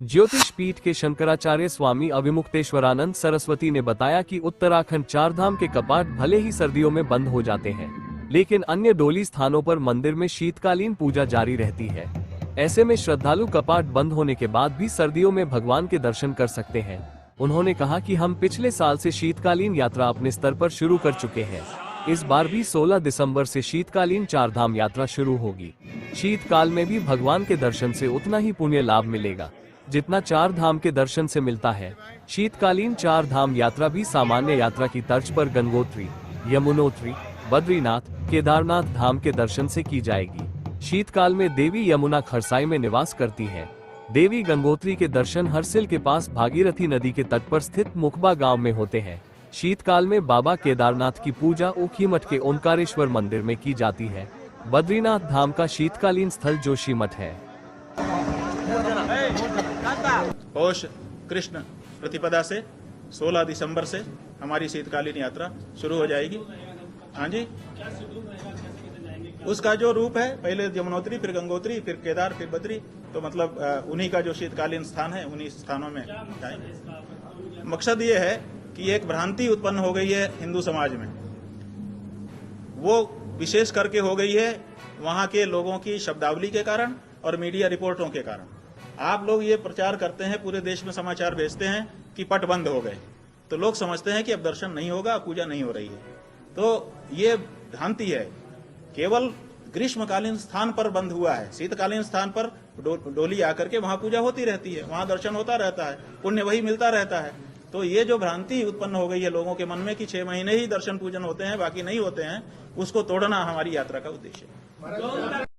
ज्योतिष पीठ के शंकराचार्य स्वामी अविमुक्तेश्वरानंद सरस्वती ने बताया कि उत्तराखंड चारधाम के कपाट भले ही सर्दियों में बंद हो जाते हैं, लेकिन अन्य डोली स्थानों पर मंदिर में शीतकालीन पूजा जारी रहती है। ऐसे में श्रद्धालु कपाट बंद होने के बाद भी सर्दियों में भगवान के दर्शन कर सकते हैं। उन्होंने कहा कि हम पिछले साल से शीतकालीन यात्रा अपने स्तर पर शुरू कर चुके हैं। इस बार भी 16 दिसंबर से शीतकालीन चारधाम यात्रा शुरू होगी। शीतकाल में भी भगवान के दर्शन से उतना ही पुण्य लाभ मिलेगा जितना चार धाम के दर्शन से मिलता है। शीतकालीन चार धाम यात्रा भी सामान्य यात्रा की तर्ज पर गंगोत्री, यमुनोत्री, बद्रीनाथ, केदारनाथ धाम के दर्शन से की जाएगी। शीतकाल में देवी यमुना खरसाई में निवास करती है। देवी गंगोत्री के दर्शन हरसिल के पास भागीरथी नदी के तट पर स्थित मुखबा गांव में होते हैं। शीतकाल में बाबा केदारनाथ की पूजा ऊखीमठ के ओंकारेश्वर मंदिर में की जाती है। बद्रीनाथ धाम का शीतकालीन स्थल जोशीमठ है। पौष कृष्ण प्रतिपदा से 16 दिसंबर से हमारी शीतकालीन यात्रा शुरू हो जाएगी। हाँ जी, उसका जो रूप है, पहले यमुनोत्री, फिर गंगोत्री, फिर केदार, फिर बद्री, तो मतलब उन्हीं का जो शीतकालीन स्थान है उन्हीं स्थानों में जाएंगे। मकसद ये है कि एक भ्रांति उत्पन्न हो गई है हिंदू समाज में, वो विशेष करके हो गई है वहां के लोगों की शब्दावली के कारण और मीडिया रिपोर्टों के कारण। आप लोग ये प्रचार करते हैं, पूरे देश में समाचार भेजते हैं कि पट बंद हो गए, तो लोग समझते हैं कि अब दर्शन नहीं होगा, पूजा नहीं हो रही है। तो ये भ्रांति है। केवल ग्रीष्मकालीन स्थान पर बंद हुआ है, शीतकालीन स्थान पर डोली आकर के वहां पूजा होती रहती है, वहां दर्शन होता रहता है, पुण्य वही मिलता रहता है। तो ये जो भ्रांति उत्पन्न हो गई है लोगों के मन में कि 6 महीने ही दर्शन पूजन होते हैं, बाकी नहीं होते हैं, उसको तोड़ना हमारी यात्रा का उद्देश्य है।